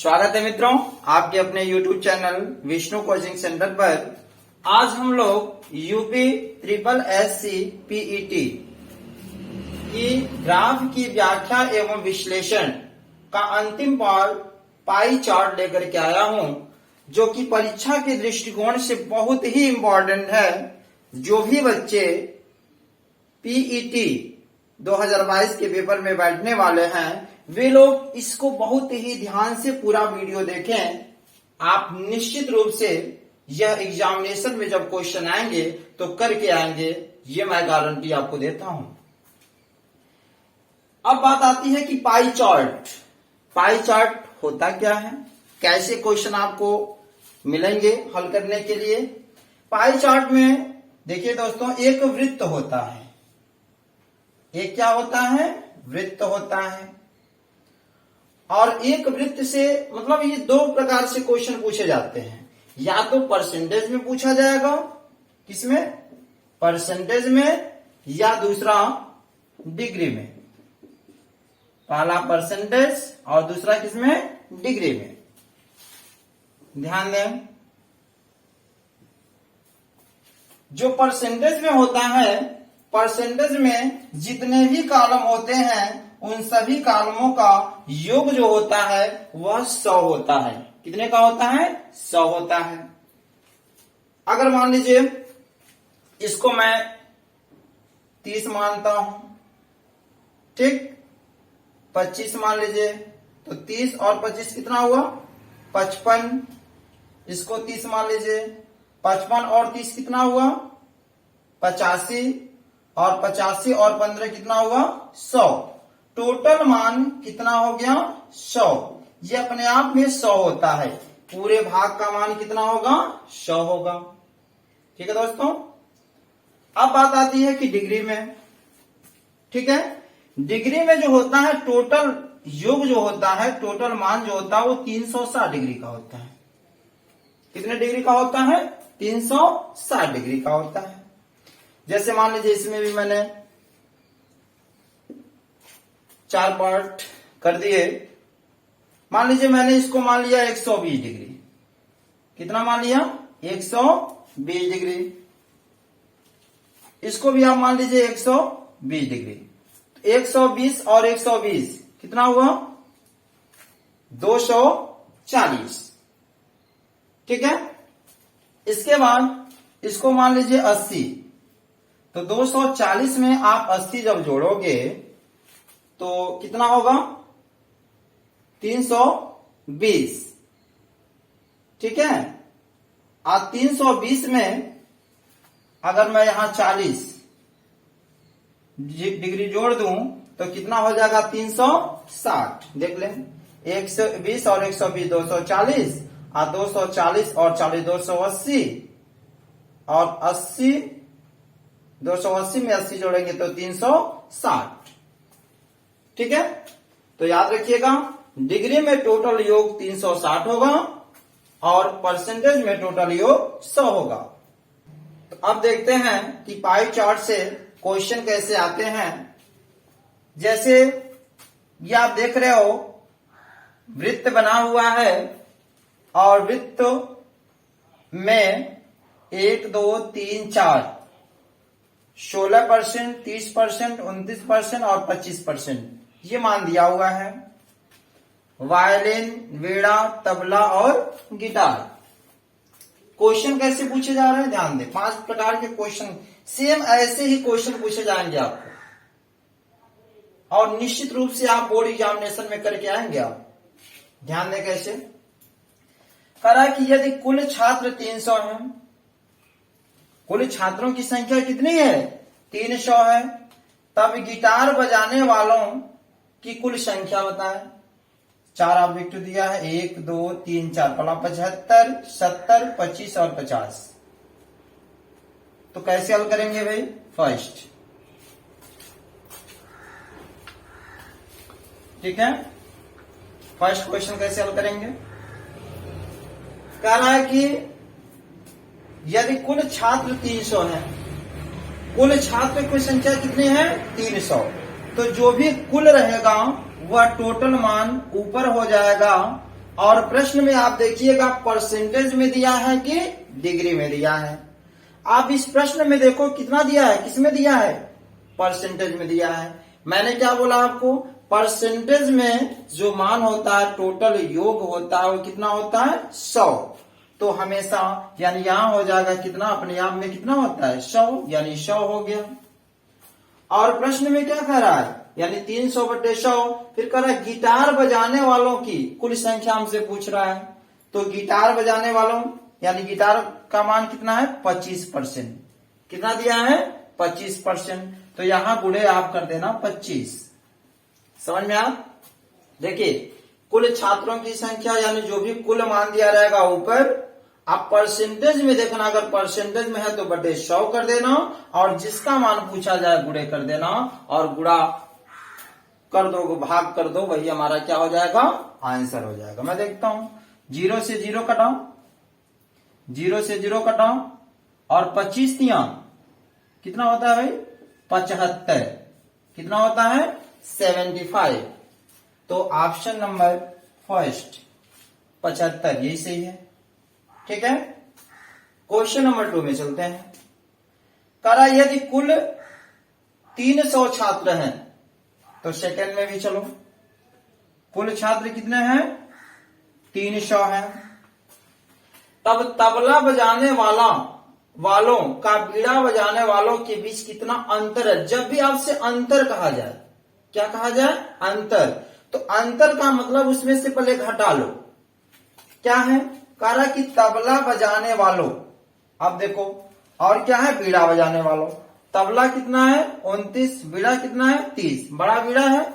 स्वागत है मित्रों आपके अपने YouTube channel Vishnu coaching centre पर। आज हम लोग यूपी ट्रिपल एससी पीईटी की ग्राफ की व्याख्या एवं विश्लेषण का अंतिम पार्ट पाई चार्ट लेकर के आया हूं, जो कि परीक्षा के दृष्टिकोण से बहुत ही इम्पोर्टेंट है। जो भी बच्चे पीईटी 2022 के पेपर में बैठने वाले हैं वे लोग इसको बहुत ही ध्यान से पूरा वीडियो देखें। आप निश्चित रूप से यह एग्जामिनेशन में जब क्वेश्चन आएंगे तो करके आएंगे, ये मैं गारंटी आपको देता हूं। अब बात आती है कि पाई चार्ट। पाई चार्ट होता क्या है, कैसे क्वेश्चन आपको मिलेंगे हल करने के लिए। पाई चार्ट में देखिए दोस्तों, एक वृत्त होता है। एक क्या होता है? वृत्त होता है। और एक वृत्त से मतलब ये दो प्रकार से क्वेश्चन पूछे जाते हैं। या तो परसेंटेज में पूछा जाएगा, किसमें? परसेंटेज में, या दूसरा डिग्री में। पहला परसेंटेज और दूसरा किसमें? डिग्री में। ध्यान दें, जो परसेंटेज में होता है, परसेंटेज में जितने भी कॉलम होते हैं उन सभी कॉलमों का योग जो होता है वह 100 होता है। कितने का होता है? 100 होता है। अगर मान लीजिए इसको मैं 30 मानता हूं, ठीक, 25 मान लीजिए, तो 30 और 25 कितना हुआ? 55। इसको 30 मान लीजिए, 55 और 30 कितना हुआ? 85। और 85 और 15 कितना हुआ? 100। टोटल मान कितना हो गया? 100। ये अपने आप में 100 होता है। पूरे भाग का मान कितना होगा? 100 होगा। ठीक है दोस्तों। अब बात आती है कि डिग्री में। ठीक है, डिग्री में जो होता है टोटल योग जो होता है, टोटल मान जो होता है वो 360 डिग्री का होता है। कितने डिग्री का होता है? 360 डिग्री का होता है। जैसे मान लीजिए इसमें भी मैंने 4 पार्ट कर दिए। मान लीजिए मैंने इसको मान लिया 120 डिग्री। कितना मान लिया? 120 डिग्री। इसको भी आप मान लीजिए 120 डिग्री। 120 और 120 कितना हुआ? 240। ठीक है। इसके बाद इसको मान लीजिए 80। तो 240 में आप 80 जब जोड़ोगे तो कितना होगा? 320। ठीक है। आज 320 में अगर मैं यहां 40 डिग्री जोड़ दूं तो कितना हो जाएगा? 360। देख लें, 120 और 120 240, और 240 और 40 280, और 80 280 में 80 जोड़ेंगे तो 360। ठीक है। तो याद रखिएगा, डिग्री में टोटल योग 360 होगा और परसेंटेज में टोटल योग 100 होगा। तो अब देखते हैं कि पाई चार्ट से क्वेश्चन कैसे आते हैं। जैसे ये आप देख रहे हो, वृत्त बना हुआ है और वृत्त में 1 2 3 4 16%, 30%, 29% और 25% ये मान दिया हुआ है। वायलिन, वीणा, तबला और गिटार। क्वेश्चन कैसे पूछे जा रहे हैं ध्यान दें। 5 प्रकार के क्वेश्चन, सेम ऐसे ही क्वेश्चन पूछे जाएंगे आपको, और निश्चित रूप से आप बोर्ड एग्जामिनेशन में करके आएंगे। आप ध्यान दें कैसे करा कि यदि कुल छात्र 300 हैं, कुल छात्रों की संख्या कितनी है? 300 है, तब गिटार बजाने वालों की कुल संख्या बताएं। 4 ऑब्जेक्ट दिया है, 1 2 3 4, 75, 70, 25 और 50। तो कैसे हल करेंगे भाई? फर्स्ट, ठीक है, फर्स्ट क्वेश्चन कैसे हल करेंगे? कह रहा है कि यदि कुल छात्र 300 है, कुल छात्र की संख्या कितनी है? 300। तो जो भी कुल रहेगा वह टोटल मान ऊपर हो जाएगा और प्रश्न में आप देखिएगा परसेंटेज में दिया है कि डिग्री में दिया है। आप इस प्रश्न में देखो कितना दिया है, किसमें दिया है, परसेंटेज में दिया है। मैंने क्या बोला आपको, परसेंटेज में जो मान होता है, टोटल योग होता है, वो कितना होता है 100। तो हमेशा यानी यहां हो जाएगा कितना, अपने आप में कितना होता है 100, यानी 100 हो गया। और प्रश्न में क्या कह रहा है, यानी 300/100। फिर कह रहा है गिटार बजाने वालों की कुल संख्या हमसे पूछ रहा है। तो गिटार बजाने वालों यानी गिटार का मान कितना है 25%। कितना दिया है 25%। तो यहां गुणे आप कर देना 25। समझ में आ, देखिए कुल छात्रों की संख्या यानी जो भी कुल मान दिया रहेगा ऊपर, आप परसेंटेज में देखना, अगर परसेंटेज में है तो बटे 100 कर देना, और जिसका मान पूछा जाए गुणे कर देना, और गुणा कर दो, भाग कर दो, वही हमारा क्या हो जाएगा, आंसर हो जाएगा। मैं देखता हूं 0 से 0 कटाओ, 0 से 0 कटाओ, और 25 तिया कितना होता है भाई 75। कितना होता है 75। तो ऑप्शन नंबर फर्स्ट 75 यही सही है। ठीक है, क्वेश्चन नंबर 2 में चलते हैं। करा यदि कुल 300 छात्र हैं, तो सेकंड में भी चलो, कुल छात्र कितने हैं 300 हैं। तब तबला बजाने वालों का बीड़ा बजाने वालों के बीच कितना अंतर है। जब भी आपसे अंतर कहा जाए, क्या कहा जाए, अंतर, तो अंतर का मतलब उसमें से पहले घटा लो, क्या है, कहा कि तबला बजाने वालों, अब देखो, और क्या है बीड़ा बजाने वालों। तबला कितना है 29, बीड़ा कितना है 30, बड़ा बीड़ा है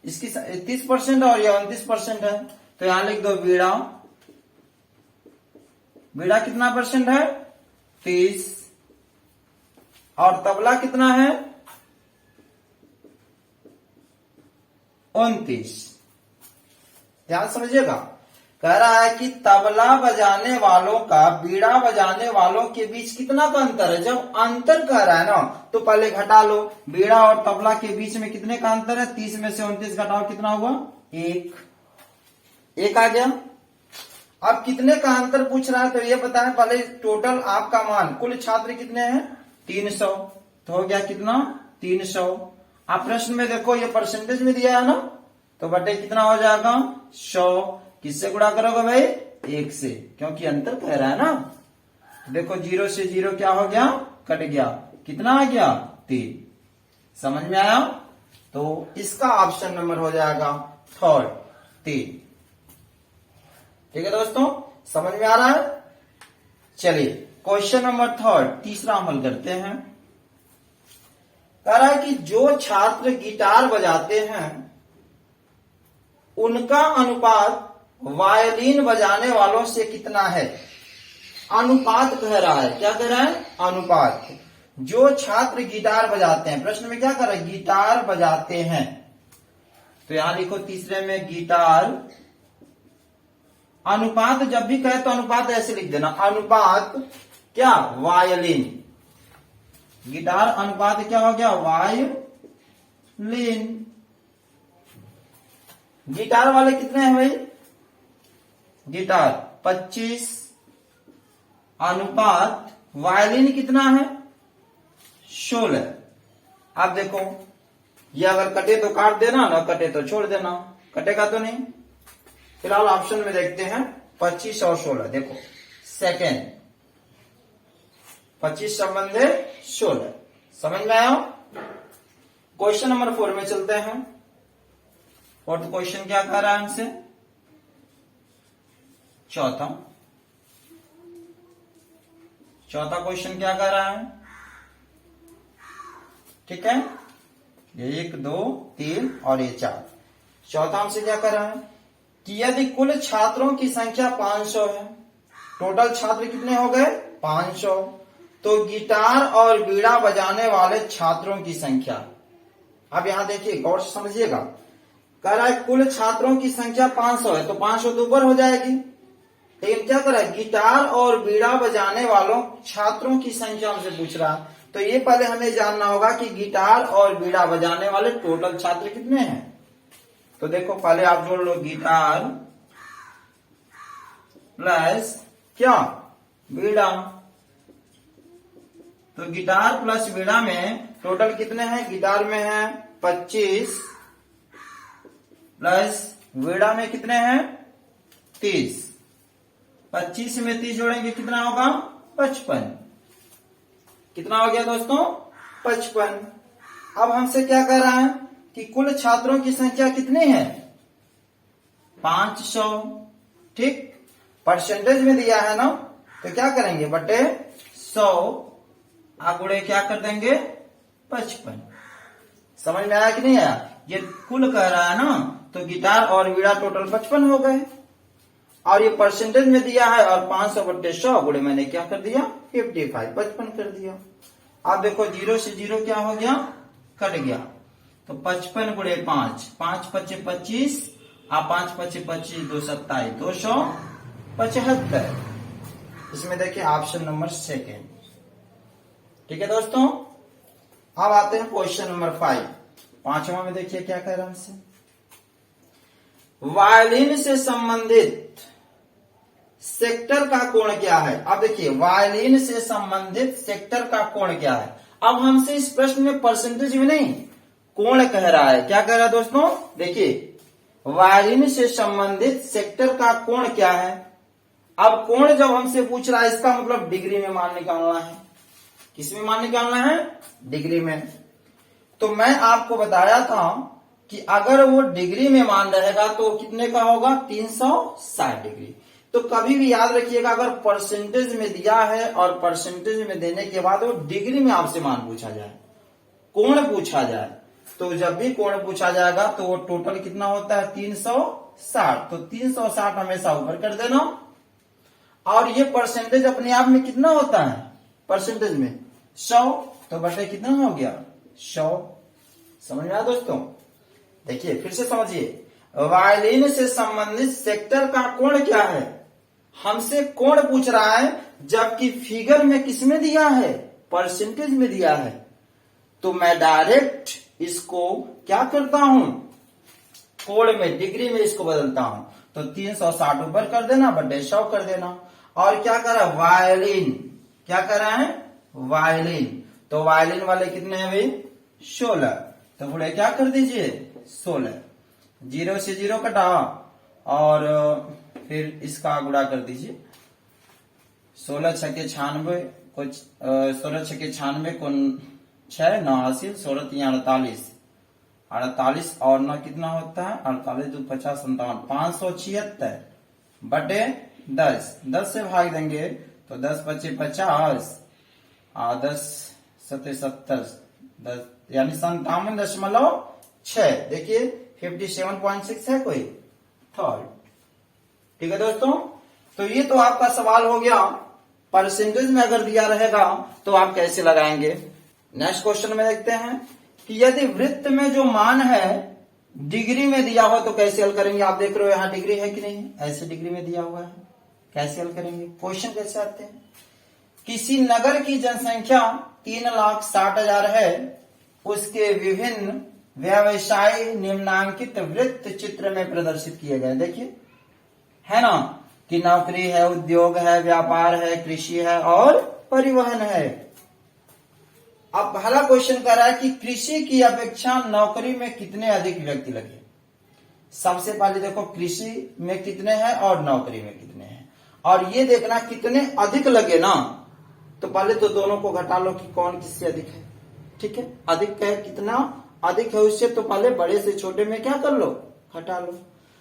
इसकी 30% और ये 29% है। तो यहां लिख दो बीड़ा कितना परसेंट है 30, और तबला कितना है 29। ध्यान समझिएगा, कह रहा है कि तबला बजाने वालों का बीड़ा बजाने वालों के बीच कितना का अंतर है। जब अंतर कह रहा है ना, तो पहले घटा लो, बीड़ा और तबला के बीच में कितने का अंतर है, 30 में से 29 घटाओ, कितना हुआ 1 आ गया। अब कितने का अंतर पूछ रहा है, तो ये बताएं पहले टोटल आपका मान, कुल छात्र कितने हैं 300, तो हो गया कितना 300। आप प्रश्न में देखो ये परसेंटेज में दिया है ना, तो बटे कितना हो जाएगा 100। किससे गुणा करोगे भाई 1 से, क्योंकि अंतर कह रहा है ना। देखो 0 से 0 क्या हो गया, कट गया, कितना आ गया 3। समझ में आया, तो इसका ऑप्शन नंबर हो जाएगा थर्ड 3। ठीक है दोस्तों, समझ में आ रहा है। चलिए क्वेश्चन नंबर 3 तीसरा अमल करते हैं। कह रहा है कि जो छात्र गिटार बजाते हैं उनका अनुपात वायलिन बजाने वालों से कितना है। अनुपात कह रहा है, क्या कह रहा है, अनुपात। जो छात्र गिटार बजाते हैं, प्रश्न में क्या कर रहा है, गिटार बजाते हैं, तो यहां लिखो तीसरे में गिटार। अनुपात जब भी कहे तो अनुपात ऐसे लिख देना, अनुपात क्या वायलिन, गिटार अनुपात क्या हो गया वायलिन। गिटार वाले कितने हैं भाई, गिटार 25, अनुपात वायलिन कितना है 16। आप देखो ये अगर कटे तो काट देना, ना कटे तो छोड़ देना, कटेगा तो नहीं। फिलहाल ऑप्शन में देखते हैं 25 और 16। देखो सेकेंड 25 संबंधे 16, समझ में आया। क्वेश्चन नंबर 4 में चलते हैं। फोर्थ क्वेश्चन क्या कह रहा है हमसे, चौथा क्वेश्चन क्या कह रहा है, ठीक है, ये 1 2 3 और ये 4। चौथा हमसे क्या कह रहा है कि यदि कुल छात्रों की संख्या 500 है, टोटल छात्र कितने हो गए 500, तो गिटार और बीड़ा बजाने वाले छात्रों की संख्या। अब यहां देखिए गौर से समझिएगा, कह रहा है कुल छात्रों की संख्या 500 है, तो 500 तो ऊपर हो जाएगी, लेकिन क्या कर रहा है गिटार और बीड़ा बजाने वालों छात्रों की संख्या हमसे पूछ रहा है। तो ये पहले हमें जानना होगा कि गिटार और बीड़ा बजाने वाले टोटल छात्र कितने हैं। तो देखो पहले आप जोड़ लो गिटार प्लस क्या, बीड़ा। तो गिटार प्लस बीड़ा में टोटल कितने हैं? गिटार में है 25 प्लस बीड़ा में कितने हैं? 30। 25 में 30 जोड़ेंगे कितना होगा? 55। कितना हो गया दोस्तों? 55। अब हमसे क्या कह रहा है कि कुल छात्रों की संख्या कितनी है? 500। ठीक, परसेंटेज में दिया है ना, तो क्या करेंगे? बटे 100 आगुड़े क्या कर देंगे? 55। समझ में आया कि नहीं आया? ये कुल कह रहा है ना, तो गिटार और वीणा टोटल 55 हो गए, और ये परसेंटेज में दिया है, और 500 बटे 100 गुड़े मैंने क्या कर दिया? 55 55 कर दिया। अब देखो 0 से 0 क्या हो गया? कट गया। तो 55 गुड़े 5, 5 पचे 25, 5 पचे 25, 2 27, 275। इसमें देखिए ऑप्शन नंबर सेकेंड। ठीक है दोस्तों, अब आते हैं क्वेश्चन नंबर 5। पांचवा में देखिए क्या कह रहा है हमसे। वायलिन से संबंधित सेक्टर का कोण क्या है? अब देखिए वायलिन से संबंधित सेक्टर का कोण क्या है। अब हमसे इस प्रश्न में परसेंटेज में नहीं, कोण कह रहा है। क्या कह रहा है दोस्तों? देखिए वायलिन से संबंधित सेक्टर का कोण क्या है। अब कोण जब हमसे पूछ रहा है, इसका मतलब डिग्री में मान निकालना है। किस में मान निकालना है? डिग्री में। तो मैं आपको बताया था कि अगर वो डिग्री में मान रहेगा तो कितने का होगा? 360 डिग्री। तो कभी भी याद रखिएगा, अगर परसेंटेज में दिया है और परसेंटेज में देने के बाद वो डिग्री में आपसे मान पूछा जाए, कोण पूछा जाए, तो जब भी कोण पूछा जाएगा तो वो टोटल कितना होता है? 360। तो 360 हमेशा ऊपर कर देना। और ये परसेंटेज अपने आप में कितना होता है? परसेंटेज में 100, तो बटे कितना हो गया? 100। समझ में आया दोस्तों? देखिए फिर से समझिए, वायलिन से संबंधित सेक्टर का कोण क्या है। हमसे कोण पूछ रहा है, जबकि फिगर में किसमें दिया है? परसेंटेज में दिया है। तो मैं डायरेक्ट इसको क्या करता हूं? कोण में, डिग्री में इसको बदलता हूं। तो 360 ऊपर कर देना, बटे 100 कर देना। और क्या कर रहा है? वायलिन। क्या कर रहा है? वायलिन। तो वायलिन वाले कितने हैं भाई? 16। तो गुणे क्या कर दीजिए? 16। 0 से 0 कटा, और फिर इसका गुणा कर दीजिए। 16 छके 96, कुछ 16 छके 96 को 6 9 80, 16 3 48, 48 और 9 कितना होता है? 48 2 50 57, 576 बटे 10। 10 से भाग देंगे तो 10 पचे 50, 10 सते 70, 10 यानी 57.6। देखिए 57.6 है कोई थर्ड। ठीक है दोस्तों, तो ये तो आपका सवाल हो गया। परसेंटेज में अगर दिया रहेगा तो आप कैसे लगाएंगे। नेक्स्ट क्वेश्चन में देखते हैं कि यदि वृत्त में जो मान है डिग्री में दिया हो तो कैसे हल करेंगे। आप देख रहे हो यहाँ डिग्री है कि नहीं? ऐसे डिग्री में दिया हुआ है, कैसे हल करेंगे? क्वेश्चन कैसे आते हैं? किसी नगर की जनसंख्या 3,60,000 है, उसके विभिन्न व्यवसाय निम्नांकित वृत्त चित्र में प्रदर्शित किए गए। देखिए है ना, कि नौकरी है, उद्योग है, व्यापार है, कृषि है और परिवहन है। अब पहला क्वेश्चन कर रहा है कि कृषि की अपेक्षा नौकरी में कितने अधिक व्यक्ति लगे। सबसे पहले देखो कृषि में कितने हैं और नौकरी में कितने हैं, और ये देखना कितने अधिक लगे ना। तो पहले तो दोनों को घटा लो कि कौन किससे अधिक है। ठीक है, अधिक है, कितना अधिक है उससे, तो पहले बड़े से छोटे में क्या कर लो? घटा लो।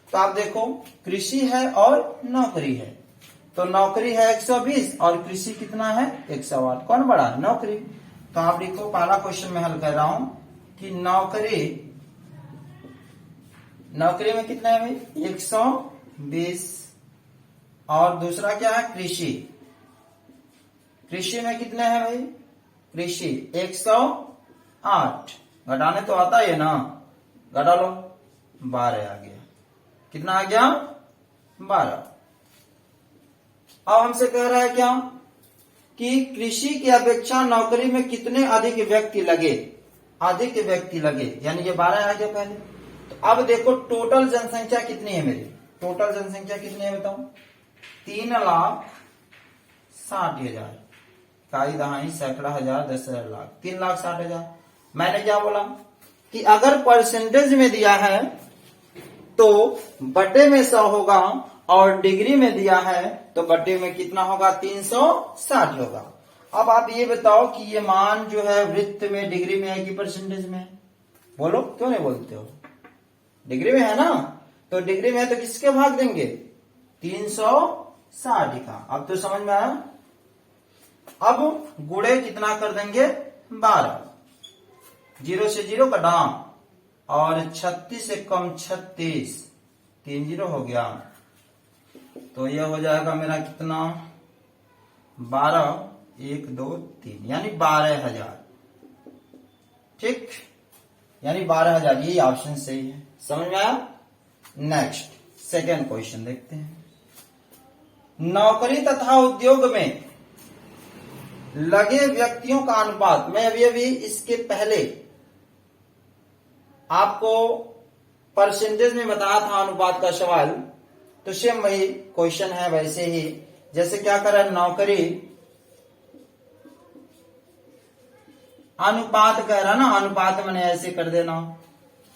तो आप देखो कृषि है और नौकरी है, तो नौकरी है 120 और कृषि कितना है? 108। कौन बड़ा? नौकरी। तो आप देखो पहला क्वेश्चन में हल कर रहा हूं कि नौकरी में कितना है भाई? 120। और दूसरा क्या है? कृषि में कितने हैं भाई? कृषि 108। घटाने तो आता है ना, घटा लो, 12 आ गया। कितना आ गया? 12। अब हमसे कह रहा है क्या कि कृषि की अपेक्षा नौकरी में कितने अधिक व्यक्ति लगे। अधिक व्यक्ति लगे यानी ये 12 आ गया पहले। तो अब देखो टोटल जनसंख्या कितनी है मेरी? टोटल जनसंख्या कितनी है बताओ? 3,60,000, इकाई दहाई सैकड़ा हजार 10,000 लाख, 3,60,000। मैंने क्या बोला कि अगर परसेंटेज में दिया है तो बटे में 100 होगा, और डिग्री में दिया है तो बटे में कितना होगा, 360 होगा। अब आप ये बताओ कि ये मान जो है वृत्त में डिग्री में है कि परसेंटेज में है? बोलो, क्यों नहीं बोलते हो? डिग्री में है ना, तो डिग्री में है तो किसके भाग देंगे, 360 का। अब तो समझ में आया। अब गुणे कितना कर देंगे, 12, 0 से 0 कटा, और 36 से कम 36, 3 0 हो गया, तो यह हो जाएगा मेरा कितना, 12, 1 2 3, यानी 12,000। ठीक, यानी 12,000, यही ऑप्शन सही है। समझ में आया। नेक्स्ट सेकेंड क्वेश्चन देखते हैं। नौकरी तथा उद्योग में लगे व्यक्तियों का अनुपात, मैं अभी इसके पहले आपको परसेंटेज में बताया था अनुपात का सवाल, तो सेम वही क्वेश्चन है वैसे ही। जैसे क्या करें, नौकरी अनुपात कह रहा ना, अनुपात मैंने ऐसे कर देना,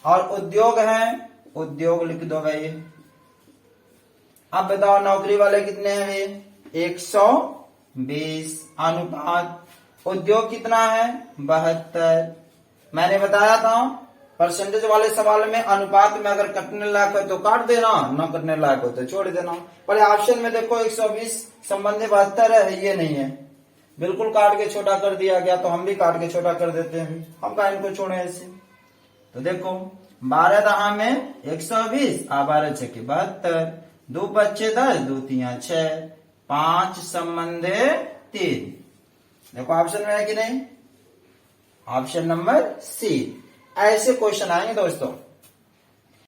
और उद्योग है, उद्योग लिख दो भाई। अब बताओ नौकरी वाले कितने हैं वे, 120, अनुपात उद्योग कितना है, 72। मैंने बताया था परसेंटेज वाले सवाल में अनुपात में अगर कटने लायक हो तो काट देना, न कटने लायक हो तो छोड़ देना। पर ऑप्शन में देखो 120 संबंधी 72 है, ये नहीं है, बिल्कुल काट के छोटा कर दिया गया, तो हम भी काट के छोटा कर देते हैं, हम का इनको छोड़े ऐसे। तो देखो 12 दहा में 120, 12 छके 72, 2 5 10, 2 3 6, 5 संबंधे 3। देखो ऑप्शन में है कि नहीं, ऑप्शन नंबर सी। ऐसे क्वेश्चन आएंगे दोस्तों।